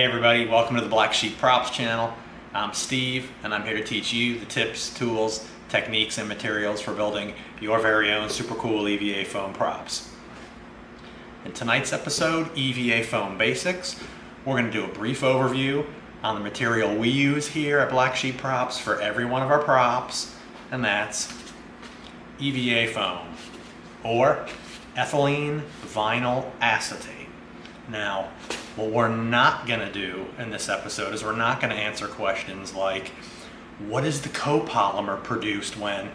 everybody, welcome to the Black Sheep Props channel. I'm Steve and I'm here to teach you the tips, tools, techniques, and materials for building your very own super cool EVA foam props. In tonight's episode, EVA Foam Basics, we're going to do a brief overview on the material we use here at Black Sheep Props for every one of our props, and that's EVA foam, or ethylene vinyl acetate. Now, what we're not going to do in this episode is we're not going to answer questions like, what is the copolymer produced when?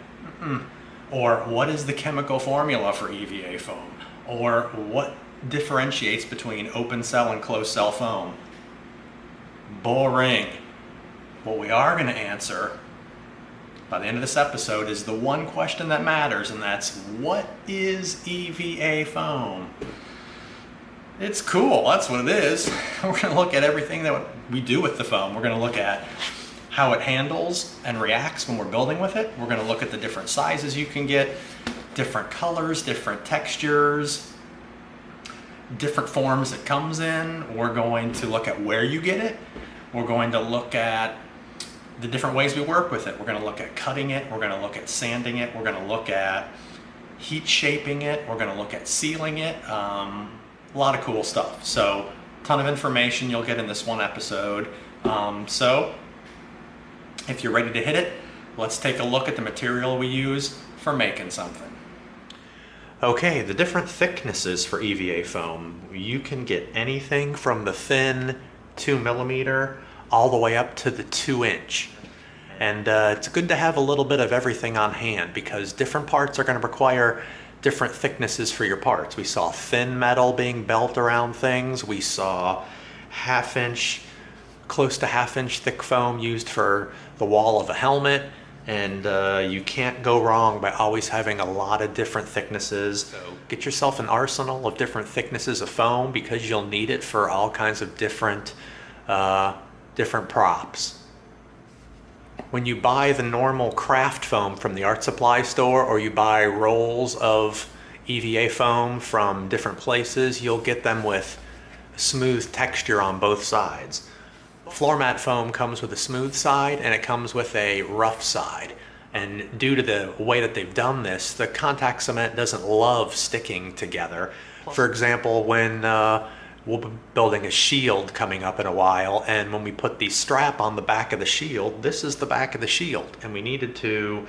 Or what is the chemical formula for EVA foam? Or what differentiates between open cell and closed cell foam? Boring. What we are going to answer by the end of this episode is the one question that matters, and that's, what is EVA foam? It's cool, that's what it is. We're going to look at everything that we do with the foam. We're going to look at how it handles and reacts when we're building with it. We're going to look at the different sizes you can get, different colors, different textures, different forms it comes in. We're going to look at where you get it. We're going to look at the different ways we work with it. We're going to look at cutting it. We're going to look at sanding it. We're going to look at heat shaping it. We're going to look at sealing it. A lot of cool stuff. So, a ton of information you'll get in this one episode. So, if you're ready to hit it, let's take a look at the material we use for making something. Okay, the different thicknesses for EVA foam. You can get anything from the thin 2mm all the way up to the 2-inch. And it's good to have a little bit of everything on hand because different parts are going to require different thicknesses for your parts. We saw thin metal being belt around things. We saw close to half-inch thick foam used for the wall of a helmet. And you can't go wrong by always having a lot of different thicknesses. So get yourself an arsenal of different thicknesses of foam because you'll need it for all kinds of different props. When you buy the normal craft foam from the art supply store, or you buy rolls of EVA foam from different places, you'll get them with smooth texture on both sides. Floor mat foam comes with a smooth side and it comes with a rough side. And due to the way that they've done this, the contact cement doesn't love sticking together. For example, when we'll be building a shield coming up in a while, and when we put the strap on the back of the shield, this is the back of the shield, and we needed to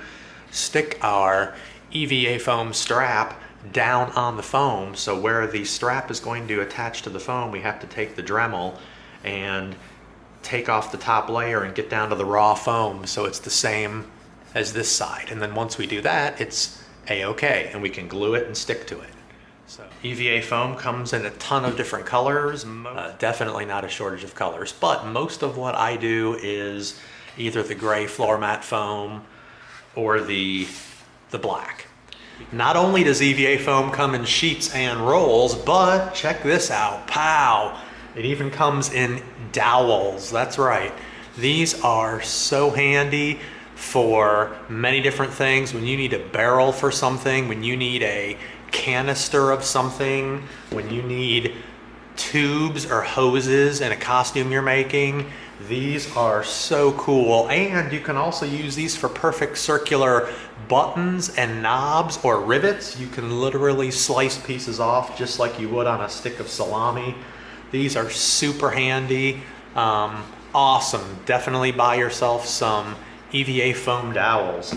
stick our EVA foam strap down on the foam. So where the strap is going to attach to the foam, we have to take the Dremel and take off the top layer and get down to the raw foam so it's the same as this side. And then once we do that, it's a-okay, and we can glue it and stick to it. So EVA foam comes in a ton of different colors, definitely not a shortage of colors, but most of what I do is either the gray floor mat foam or the black. Not only does EVA foam come in sheets and rolls, but check this out, pow! It even comes in dowels, that's right. These are so handy for many different things. When you need a barrel for something, when you need a canister of something, when you need tubes or hoses in a costume you're making, these are so cool. And you can also use these for perfect circular buttons and knobs or rivets. You can literally slice pieces off just like you would on a stick of salami. These are super handy. Awesome. Definitely buy yourself some EVA foam dowels.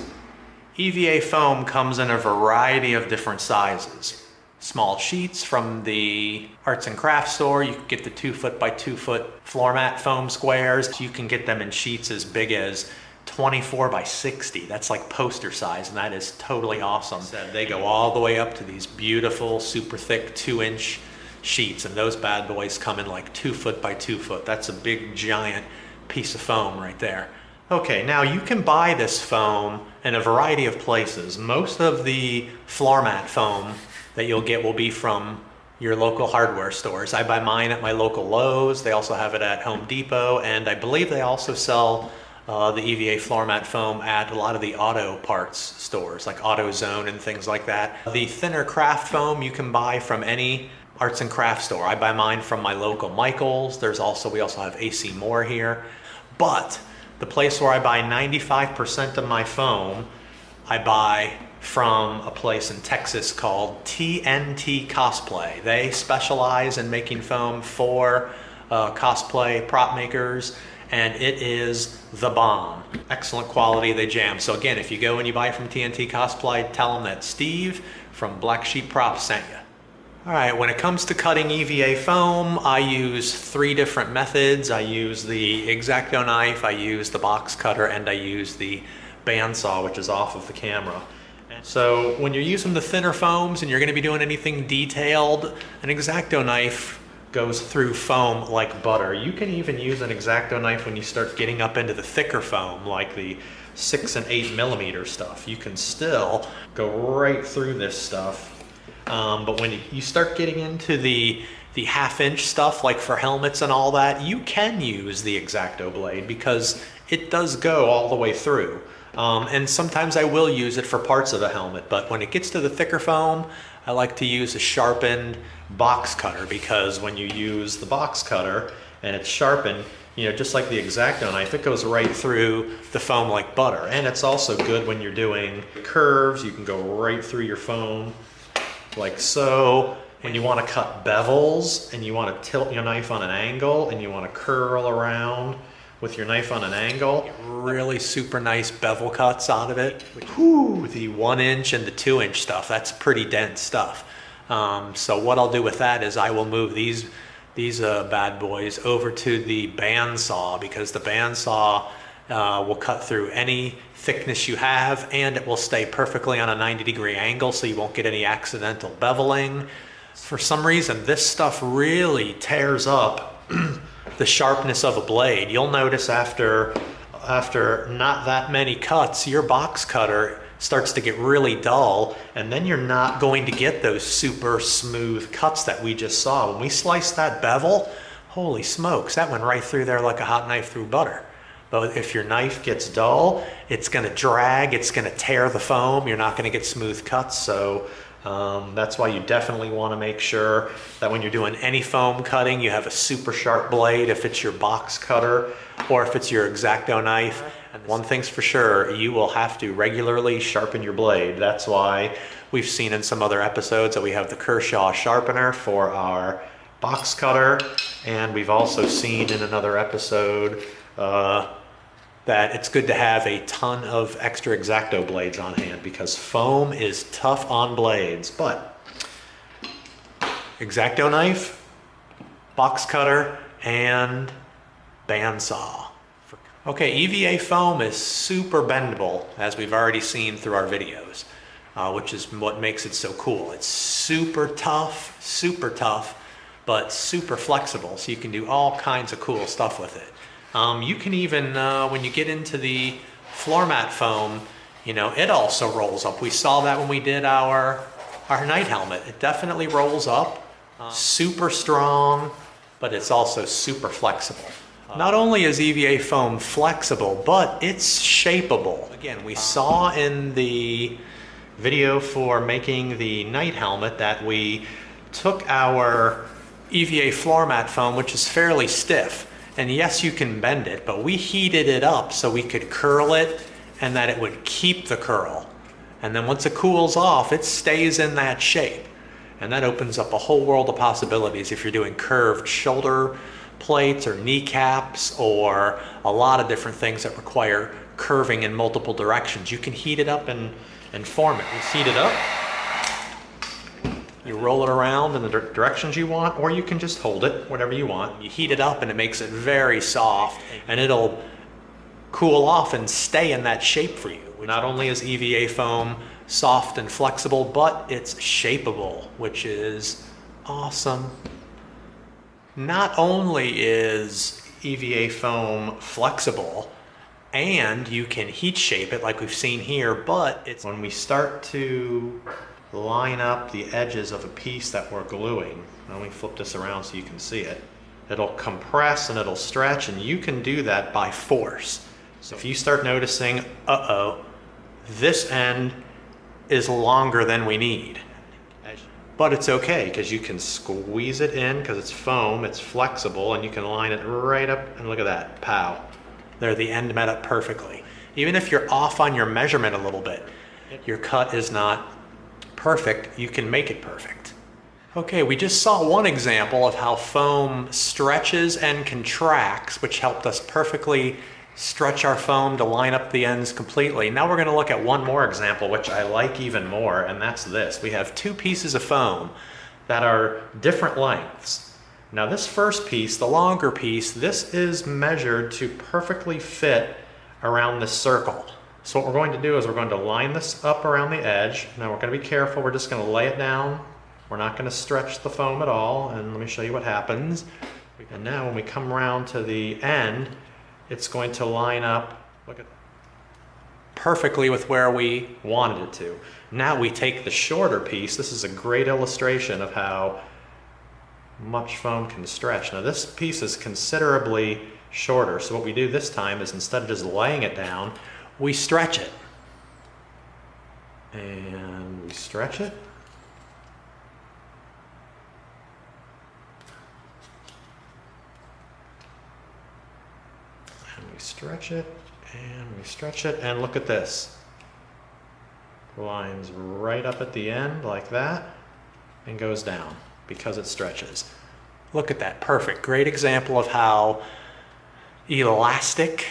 EVA foam comes in a variety of different sizes. Small sheets from the arts and crafts store. You can get the 2-foot by 2-foot floor mat foam squares. You can get them in sheets as big as 24 by 60. That's like poster size, and that is totally awesome. They go all the way up to these beautiful, super thick 2-inch sheets, and those bad boys come in like 2-foot by 2-foot. That's a big, giant piece of foam right there. Okay, now you can buy this foam in a variety of places. Most of the floor mat foam that you'll get will be from your local hardware stores. I buy mine at my local Lowe's. They also have it at Home Depot, and I believe they also sell the EVA floor mat foam at a lot of the auto parts stores like AutoZone and things like that. The thinner craft foam you can buy from any arts and crafts store. I buy mine from my local Michael's. We also have AC Moore here. But the place where I buy 95% of my foam, I buy from a place in Texas called TNT Cosplay. They specialize in making foam for cosplay prop makers, and it is the bomb. Excellent quality, they jam. So again, if you go and you buy from TNT Cosplay, tell them that Steve from Black Sheep Props sent you. All right, when it comes to cutting EVA foam, I use 3 different methods. I use the X-Acto knife, I use the box cutter, and I use the bandsaw, which is off of the camera. So when you're using the thinner foams and you're going to be doing anything detailed, an X-Acto knife goes through foam like butter. You can even use an X-Acto knife when you start getting up into the thicker foam, like the 6 and 8 millimeter stuff. You can still go right through this stuff. But when you start getting into the half-inch stuff, like for helmets and all that, you can use the X-Acto blade because it does go all the way through. And sometimes I will use it for parts of a helmet, but when it gets to the thicker foam, I like to use a sharpened box cutter, because when you use the box cutter and it's sharpened, you know, just like the X-Acto knife, it goes right through the foam like butter. And it's also good when you're doing curves. You can go right through your foam like so. When you want to cut bevels and you want to tilt your knife on an angle and you want to curl around with your knife on an angle, really super nice bevel cuts out of it. Whew, the 1 inch and the 2 inch stuff, that's pretty dense stuff. So what I'll do with that is I will move these bad boys over to the bandsaw, because the bandsaw will cut through any thickness you have, and it will stay perfectly on a 90-degree angle, so you won't get any accidental beveling. For some reason, this stuff really tears up the sharpness of a blade. You'll notice after not that many cuts, your box cutter starts to get really dull, and then you're not going to get those super smooth cuts that we just saw. When we sliced that bevel, holy smokes, that went right through there like a hot knife through butter. But if your knife gets dull, it's going to drag, it's going to tear the foam, you're not going to get smooth cuts. So that's why you definitely want to make sure that when you're doing any foam cutting, you have a super sharp blade if it's your box cutter or if it's your X-Acto knife. And one thing's for sure, you will have to regularly sharpen your blade. That's why we've seen in some other episodes that we have the Kershaw sharpener for our box cutter, and we've also seen in another episode that it's good to have a ton of extra X-Acto blades on hand, because foam is tough on blades. But X-Acto knife, box cutter, and bandsaw. Okay, EVA foam is super bendable, as we've already seen through our videos, which is what makes it so cool. It's super tough, but super flexible, so you can do all kinds of cool stuff with it. You can even, when you get into the floor mat foam, you know, it also rolls up. We saw that when we did our night helmet. It definitely rolls up, super strong, but it's also super flexible. Not only is EVA foam flexible, but it's shapeable. Again, we saw in the video for making the night helmet that we took our EVA floor mat foam, which is fairly stiff, and yes, you can bend it, but we heated it up so we could curl it and that it would keep the curl. And then once it cools off, it stays in that shape. And that opens up a whole world of possibilities if you're doing curved shoulder plates or kneecaps or a lot of different things that require curving in multiple directions. You can heat it up and form it. You heat it up, you roll it around in the directions you want, or you can just hold it, whatever you want. You heat it up and it makes it very soft, and it'll cool off and stay in that shape for you. Not only is EVA foam soft and flexible, but it's shapeable, which is awesome. Not only is EVA foam flexible, and you can heat shape it like we've seen here, but it's when we start to line up the edges of a piece that we're gluing. Let me flip this around so you can see it. It'll compress and it'll stretch, and you can do that by force. So if you start noticing, uh-oh, this end is longer than we need, but it's okay because you can squeeze it in because it's foam, it's flexible, and you can line it right up, and look at that, pow. There, the end met up perfectly. Even if you're off on your measurement a little bit, your cut is not perfect, you can make it perfect. Okay, we just saw one example of how foam stretches and contracts, which helped us perfectly stretch our foam to line up the ends completely. Now we're going to look at one more example, which I like even more, and that's this. We have two pieces of foam that are different lengths. Now this first piece, the longer piece, this is measured to perfectly fit around this circle. So what we're going to do is we're going to line this up around the edge. Now we're going to be careful, we're just going to lay it down. We're not going to stretch the foam at all, and let me show you what happens. And now when we come around to the end, it's going to line up, look at that, perfectly with where we wanted it to. Now we take the shorter piece. This is a great illustration of how much foam can stretch. Now this piece is considerably shorter, so what we do this time is instead of just laying it down, we stretch it. And we stretch it. We stretch it, and we stretch it, and look at this. The line's right up at the end like that, and goes down because it stretches. Look at that, perfect. Great example of how elastic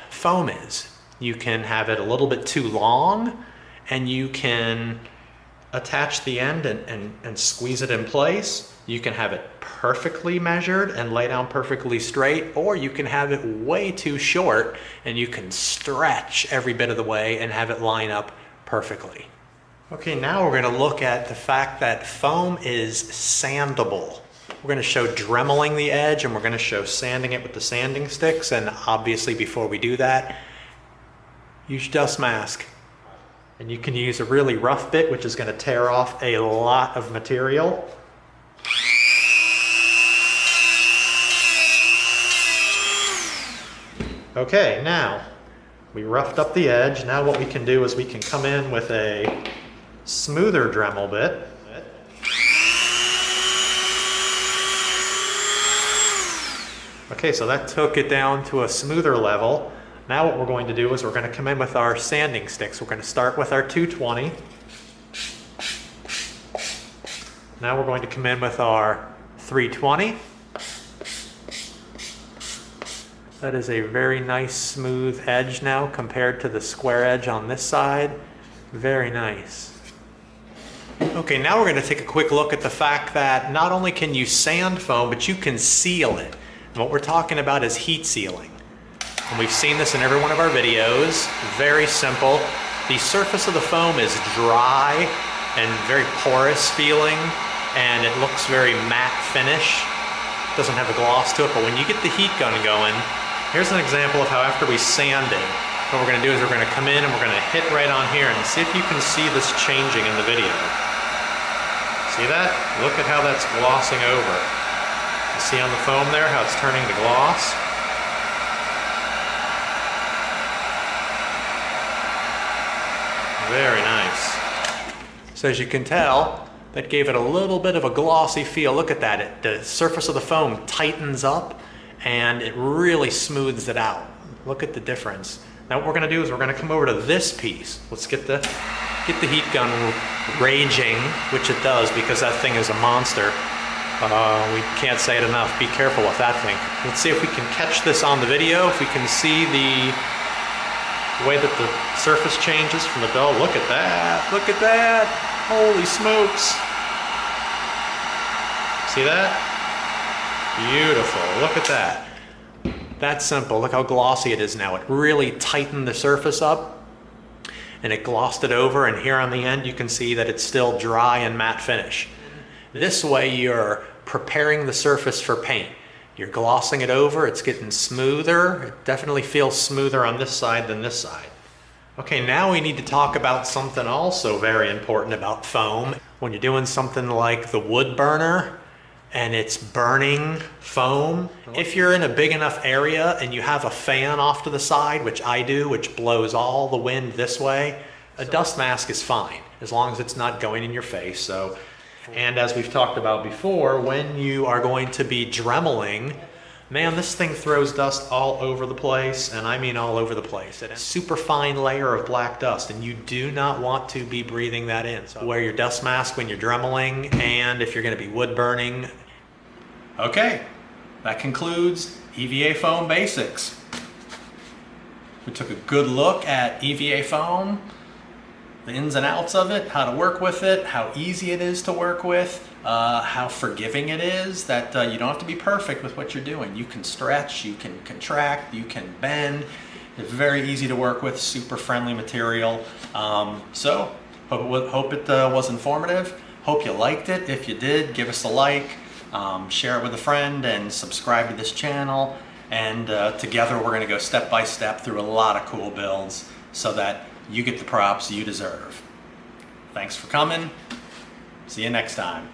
foam is. You can have it a little bit too long, and you can attach the end and squeeze it in place. You can have it perfectly measured and lay down perfectly straight, or you can have it way too short and you can stretch every bit of the way and have it line up perfectly. Okay, now we're going to look at the fact that foam is sandable. We're going to show dremeling the edge, and we're going to show sanding it with the sanding sticks, and obviously before we do that, use dust mask. And you can use a really rough bit, which is going to tear off a lot of material. Okay, now we roughed up the edge. Now what we can do is we can come in with a smoother Dremel bit. Okay, so that took it down to a smoother level. Now what we're going to do is we're going to come in with our sanding sticks. We're going to start with our 220. Now we're going to come in with our 320. That is a very nice smooth edge now compared to the square edge on this side. Very nice. Okay, now we're going to take a quick look at the fact that not only can you sand foam, but you can seal it. And what we're talking about is heat sealing. And we've seen this in every one of our videos. Very simple. The surface of the foam is dry and very porous feeling, and it looks very matte finish. It doesn't have a gloss to it, but when you get the heat gun going, here's an example of how after we sand it, what we're going to do is we're going to come in and we're going to hit right on here and see if you can see this changing in the video. See that? Look at how that's glossing over. You see on the foam there how it's turning to gloss? Very nice. So as you can tell, that gave it a little bit of a glossy feel. Look at that. The surface of the foam tightens up and it really smooths it out. Look at the difference. Now what we're going to do is we're going to come over to this piece. Let's get the heat gun raging, which it does because that thing is a monster. We can't say it enough. Be careful with that thing. Let's see if we can catch this on the video, if we can see the way that the surface changes from the dull. Look at that. Look at that. Holy smokes. See that? Beautiful. Look at that. That's simple. Look how glossy it is now. It really tightened the surface up and it glossed it over, and here on the end you can see that it's still dry and matte finish. This way you're preparing the surface for paint. You're glossing it over, it's getting smoother. It definitely feels smoother on this side than this side. Okay, now we need to talk about something also very important about foam. When you're doing something like the wood burner and it's burning foam, if you're in a big enough area and you have a fan off to the side, which I do, which blows all the wind this way, a dust mask is fine as long as it's not going in your face. So And as we've talked about before, when you are going to be dremeling, man, this thing throws dust all over the place, and I mean all over the place. It's a super fine layer of black dust, and you do not want to be breathing that in. So wear your dust mask when you're dremeling, and if you're going to be wood burning. Okay, that concludes EVA Foam Basics. We took a good look at EVA Foam, the ins and outs of it, how to work with it, how easy it is to work with, how forgiving it is, that you don't have to be perfect with what you're doing. You can stretch, you can contract, you can bend. It's very easy to work with, super friendly material. So hope it was informative. Hope you liked it. If you did, give us a like, share it with a friend, and subscribe to this channel. And together we're going to go step by step through a lot of cool builds so that you get the props you deserve. Thanks for coming. See you next time.